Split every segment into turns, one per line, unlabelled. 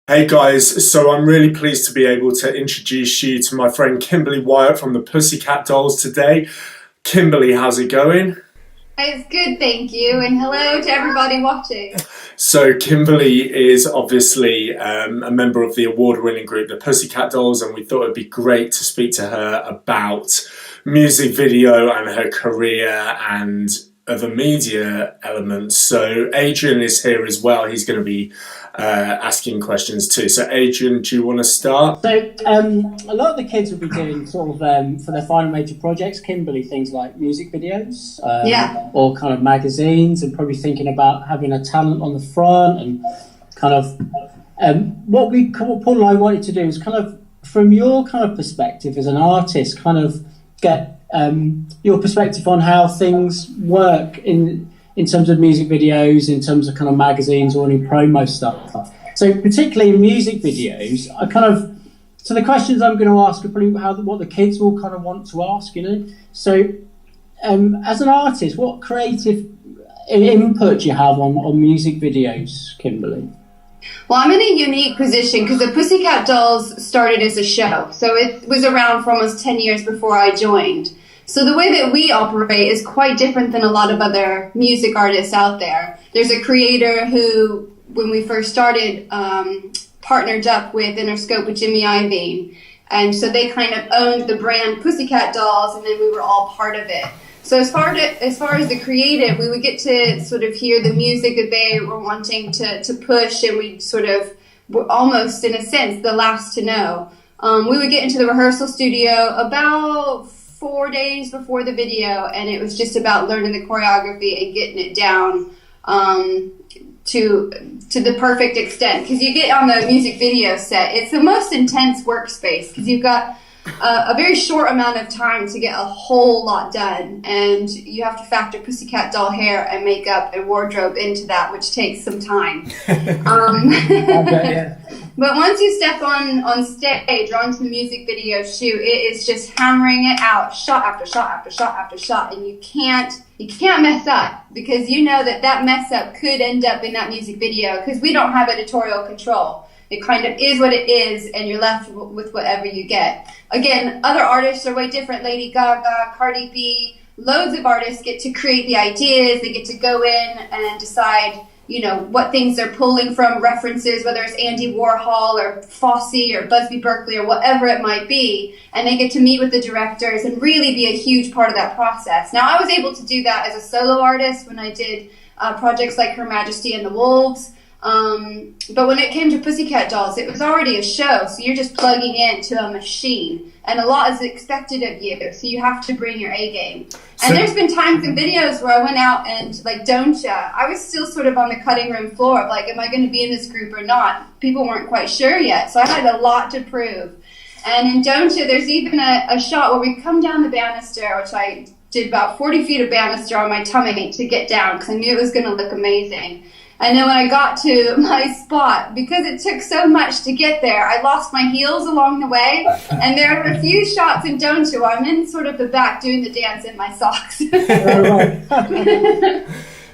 Hey guys, so I'm really pleased to be able to introduce you to my friend Kimberly Wyatt from the Pussycat Dolls today. Kimberly, how's it going?
It's good, thank you, and hello to everybody watching.
So Kimberly is obviously a member of the award-winning group, the Pussycat Dolls, and we thought it'd be great to speak to her about music video and her career and other media elements. So Adrian is here as well. He's going to be asking questions too. So Adrian, do you want to start?
So a lot of the kids will be doing sort of for their final major projects, Kimberly, things like music videos or kind of magazines, and probably thinking about having a talent on the front and kind of what Paul and I wanted to do is kind of from your kind of perspective as an artist, kind of get your perspective on how things work in terms of music videos, in terms of kind of magazines or any promo stuff. So particularly in music videos, so the questions I'm going to ask are probably what the kids will kind of want to ask, you know. So as an artist, what creative input do you have on music videos, Kimberly?
Well, I'm in a unique position because the Pussycat Dolls started as a show. So it was around for almost 10 years before I joined. So the way that we operate is quite different than a lot of other music artists out there. There's a creator who, when we first started, partnered up with Interscope with Jimmy Iovine. And so they kind of owned the brand Pussycat Dolls, and then we were all part of it. So as far as the creative, we would get to sort of hear the music that they were wanting to push, and we sort of were almost, in a sense, the last to know. We would get into the rehearsal studio about 4 days before the video, and it was just about learning the choreography and getting it down to the perfect extent. Because you get on the music video set, it's the most intense workspace because you've got a very short amount of time to get a whole lot done, and you have to factor Pussycat doll hair and makeup and wardrobe into that, which takes some time. But once you step on stage or onto the music video shoot, it is just hammering it out, shot after shot after shot after shot, and you can't mess up, because you know that mess up could end up in that music video, because we don't have editorial control. It kind of is what it is, and you're left with whatever you get. Again, other artists are way different. Lady Gaga, Cardi B, loads of artists get to create the ideas. They get to go in and decide, you know, what things they're pulling from, references, whether it's Andy Warhol or Fosse or Busby Berkeley or whatever it might be. And they get to meet with the directors and really be a huge part of that process. Now, I was able to do that as a solo artist when I did projects like Her Majesty and the Wolves. But when it came to Pussycat Dolls, it was already a show, so you're just plugging into a machine, and a lot is expected of you, so you have to bring your A game. And there's been times in videos where I went out and, like, Don't Ya, I was still sort of on the cutting room floor of, like, am I going to be in this group or not? People weren't quite sure yet, so I had a lot to prove. And in Don't Ya, there's even a shot where we come down the banister, which I did about 40 feet of banister on my tummy to get down, because I knew it was going to look amazing. And then when I got to my spot, because it took so much to get there, I lost my heels along the way. And there are a few shots in Don't You, I'm in sort of the back doing the dance in my socks.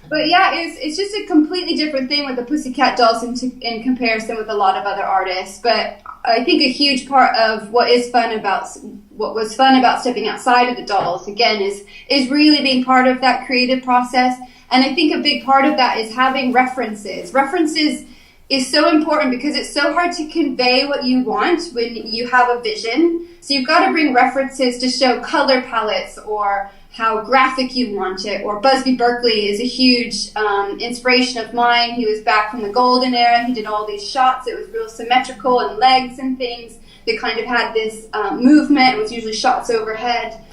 But yeah, it's just a completely different thing with the Pussycat Dolls in comparison with a lot of other artists. But I think a huge part of what was fun about stepping outside of the Dolls, again, is really being part of that creative process. And I think a big part of that is having references. References is so important because it's so hard to convey what you want when you have a vision. So you've got to bring references to show color palettes or how graphic you want it. Or Busby Berkeley is a huge inspiration of mine. He was back from the golden era. He did all these shots. It was real symmetrical and legs and things. They kind of had this movement. It was usually shots overhead.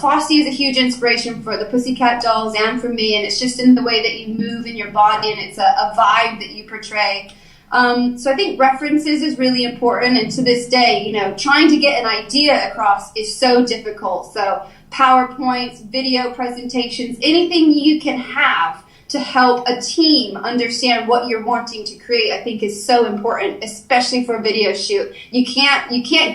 Fosse is a huge inspiration for the Pussycat Dolls and for me, and it's just in the way that you move in your body, and it's a vibe that you portray. So I think references is really important, and to this day, you know, trying to get an idea across is so difficult. So PowerPoints, video presentations, anything you can have to help a team understand what you're wanting to create, I think is so important, especially for a video shoot. You can't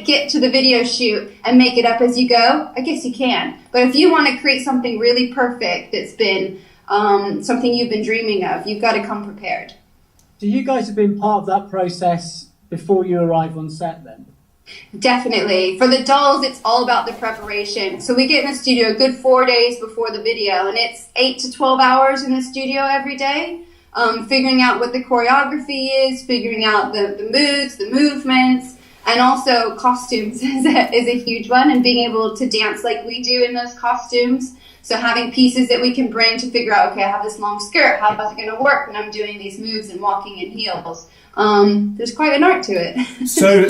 get to the video shoot and make it up as you go. I guess you can. But if you want to create something really perfect that's been something you've been dreaming of, you've got to come prepared.
So you guys have been part of that process before you arrive on set then?
Definitely. For the dolls, it's all about the preparation. So we get in the studio a good 4 days before the video, and it's 8 to 12 hours in the studio every day, figuring out what the choreography is, figuring out the moods, the movements, and also costumes is a huge one, and being able to dance like we do in those costumes. So having pieces that we can bring to figure out, okay, I have this long skirt, how is it going to work when I'm doing these moves and walking in heels? There's quite an art to it.
So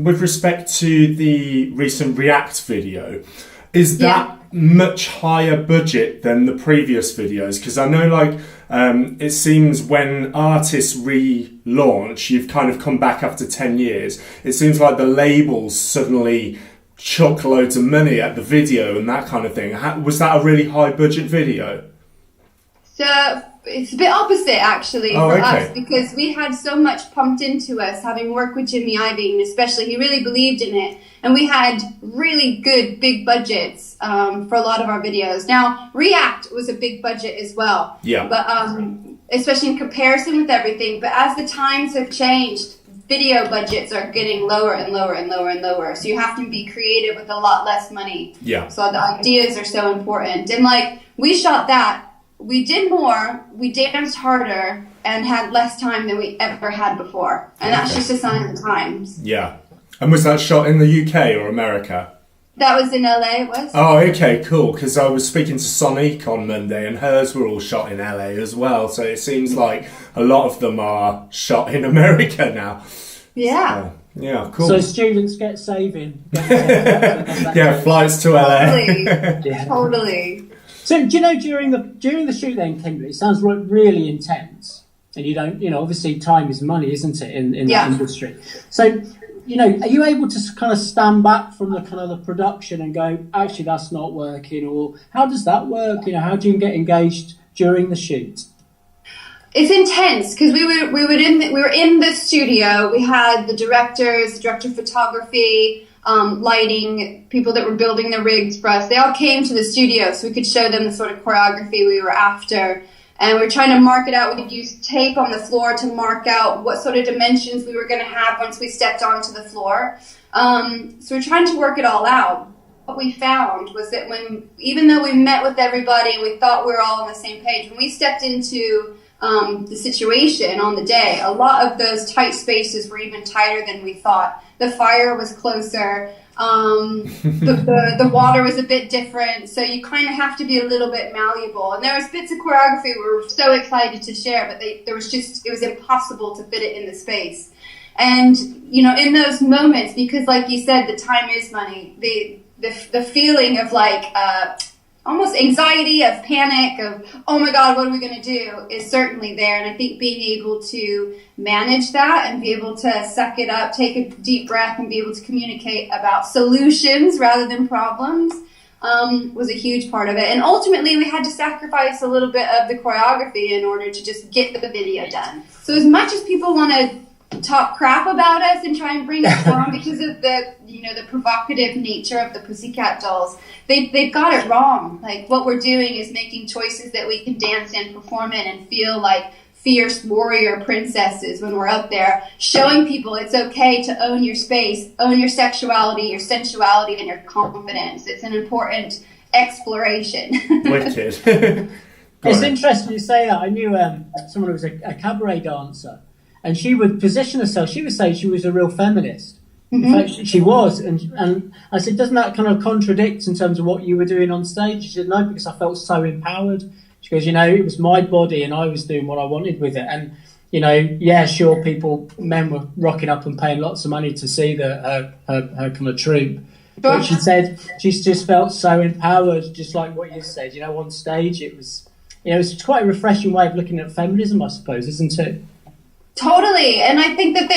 with respect to the recent React video, is that much higher budget than the previous videos? Because I know, like, it seems when artists relaunch, you've kind of come back after 10 years, it seems like the labels suddenly chuck loads of money at the video and that kind of thing. Was that a really high budget video?
So it's a bit opposite actually for us, because we had so much pumped into us having worked with Jimmy Iovine, especially. He really believed in it, and we had really good big budgets for a lot of our videos. Now React was a big budget as well, but especially in comparison with everything. But as the times have changed, video budgets are getting lower and lower and lower and lower. So you have to be creative with a lot less money. So the ideas are so important. And like, we shot that. We did more, we danced harder, and had less time than we ever had before. And that's just a sign of the times.
Yeah. And was that shot in the UK or America?
That was in LA, it was.
Oh, okay, cool. Because I was speaking to Sonique on Monday, and hers were all shot in LA as well. So it seems like a lot of them are shot in America now.
Yeah.
Yeah, cool.
So students get saving.
Flights to LA.
Totally. Totally.
So do you know, during the shoot then, Kimberly, it sounds really intense, and you don't, obviously time is money, isn't it, in that industry? So, are you able to kind of stand back from the kind of the production and go, actually, that's not working, or how does that work? How do you get engaged during the shoot?
It's intense because we were in the studio. We had the director of photography, lighting, people that were building the rigs for us. They all came to the studio so we could show them the sort of choreography we were after. And we're trying to mark it out. We'd use tape on the floor to mark out what sort of dimensions we were going to have once we stepped onto the floor. So we're trying to work it all out. What we found was that even though we met with everybody and we thought we were all on the same page, when we stepped into the situation on the day, a lot of those tight spaces were even tighter than we thought. The fire was closer. The water was a bit different, so you kind of have to be a little bit malleable. And there was bits of choreography we were so excited to share, but it was impossible to fit it in the space. And in those moments, because like you said, the time is money. The feeling of like almost anxiety, of panic, of, oh my God, what are we going to do, is certainly there. And I think being able to manage that and be able to suck it up, take a deep breath, and be able to communicate about solutions rather than problems was a huge part of it. And ultimately, we had to sacrifice a little bit of the choreography in order to just get the video done. So as much as people want to talk crap about us and try and bring us down because of the provocative nature of the Pussycat dolls, they've got it wrong. Like, what we're doing is making choices that we can dance and perform in and feel like fierce warrior princesses when we're up there, showing people it's okay to own your space, own your sexuality, your sensuality, and your confidence. It's an important exploration.
Wicked.
It's interesting you say that. I knew someone who was a cabaret dancer, and she would position herself, she would say she was a real feminist. In fact, she was. And I said, doesn't that kind of contradict in terms of what you were doing on stage? She said, no, because I felt so empowered. She goes, it was my body and I was doing what I wanted with it. And, sure, men were rocking up and paying lots of money to see her kind of troupe. But she said she's just felt so empowered, just like what you said, on stage. It was, it's quite a refreshing way of looking at feminism, I suppose, isn't it?
Totally. And I think that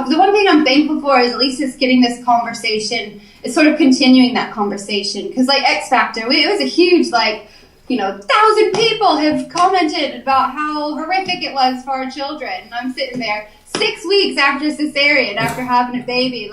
the one thing I'm thankful for is at least it's getting this conversation, it's sort of continuing that conversation. Because like X Factor, it was a huge, 1,000 people have commented about how horrific it was for our children. And I'm sitting there 6 weeks after cesarean, after having a baby,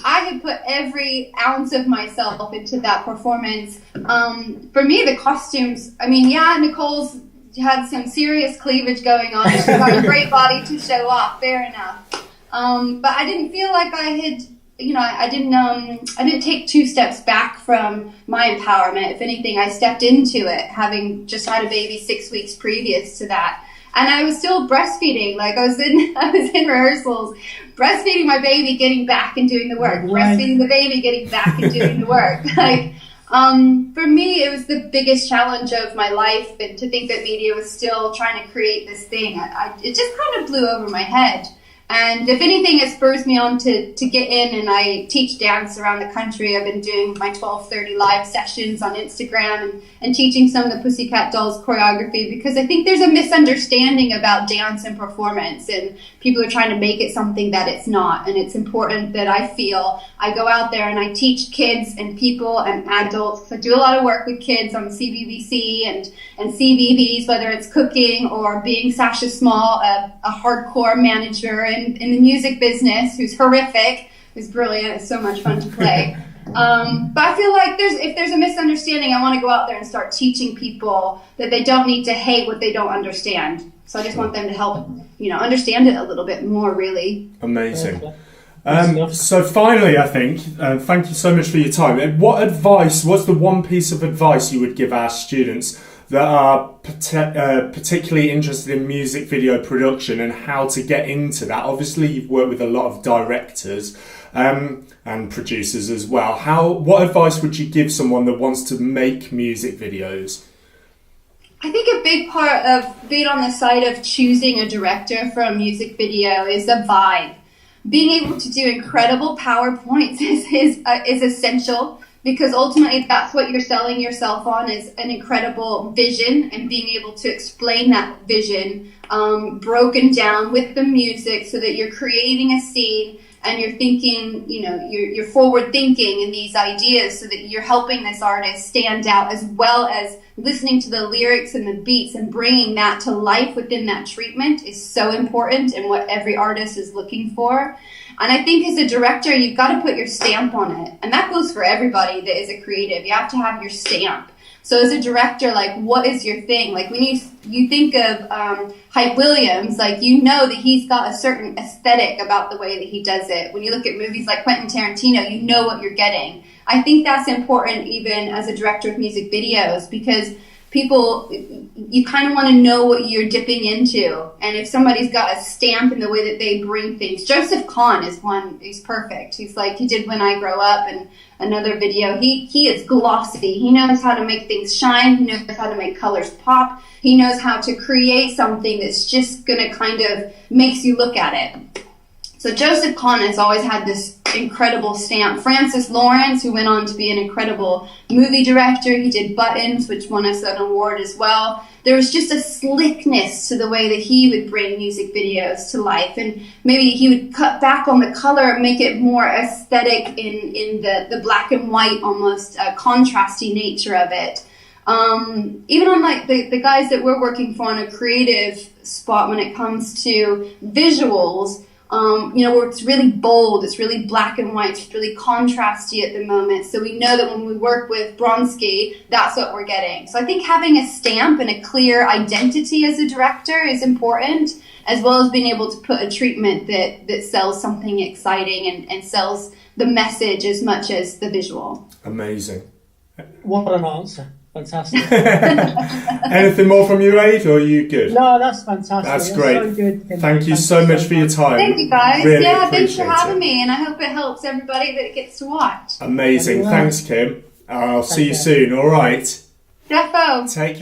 I had put every ounce of myself into that performance. For me, the costumes, Nicole's had some serious cleavage going on. She's got a great body to show off, fair enough. But I didn't feel like I had, I didn't take 2 steps back from my empowerment. If anything, I stepped into it, having just had a baby 6 weeks previous to that. And I was still breastfeeding. Like I was in rehearsals, breastfeeding my baby, getting back and doing the work. Breastfeeding the baby, getting back and doing the work. Like, for me, it was the biggest challenge of my life, and to think that media was still trying to create this thing, it just kind of blew over my head. And if anything, it spurs me on to get in, and I teach dance around the country. I've been doing my 12:30 live sessions on Instagram and teaching some of the Pussycat Dolls choreography, because I think there's a misunderstanding about dance and performance, and people are trying to make it something that it's not. And it's important that I feel I go out there and I teach kids and people and adults. I do a lot of work with kids on CBBC and CBBs, whether it's cooking or being Sasha Small, a hardcore manager in the music business, who's horrific, who's brilliant. It's so much fun to play. But I feel like if there's a misunderstanding, I want to go out there and start teaching people that they don't need to hate what they don't understand. So I just want them to help, understand it a little bit more, really.
Amazing. So finally, I think, thank you so much for your time. What's the one piece of advice you would give our students that are particularly interested in music video production and how to get into that? Obviously, you've worked with a lot of directors and producers as well. What advice would you give someone that wants to make music videos?
I think a big part of being on the side of choosing a director for a music video is a vibe. Being able to do incredible PowerPoints is essential, because ultimately that's what you're selling yourself on, is an incredible vision, and being able to explain that vision broken down with the music, so that you're creating a scene and you're thinking, you're forward thinking in these ideas, so that you're helping this artist stand out, as well as listening to the lyrics and the beats and bringing that to life within that treatment is so important, and what every artist is looking for. And I think as a director, you've got to put your stamp on it. And that goes for everybody that is a creative. You have to have your stamp. So as a director, like, what is your thing? Like, when you think of Hype Williams, like, that he's got a certain aesthetic about the way that he does it. When you look at movies like Quentin Tarantino, you know what you're getting. I think that's important even as a director of music videos, because you kind of want to know what you're dipping into. And if somebody's got a stamp in the way that they bring things. Joseph Kahn is one. He's perfect. He's like, he did When I Grow Up, and another video. He is glossy. He knows how to make things shine. He knows how to make colors pop. He knows how to create something that's just going to kind of makes you look at it. So Joseph Kahn has always had this incredible stamp. Francis Lawrence, who went on to be an incredible movie director, he did Buttons, which won us an award as well. There was just a slickness to the way that he would bring music videos to life, and maybe he would cut back on the color, make it more aesthetic in the black and white, almost contrasty nature of it. Even on like the guys that we're working for on a creative spot when it comes to visuals, where it's really bold, it's really black and white, it's really contrasty at the moment. So we know that when we work with Bronski, that's what we're getting. So I think having a stamp and a clear identity as a director is important, as well as being able to put a treatment that sells something exciting and sells the message as much as the visual.
Amazing.
What an answer. Fantastic.
Anything more from you, Aid, or are you good?
No, that's fantastic.
That's great.
So good.
Thank you so much for your time.
Thank you, guys.
Really
thanks for having me, and I hope it helps everybody that gets to watch.
Amazing. Thanks, Kim. I'll see you soon. All right.
Defo.
Take care.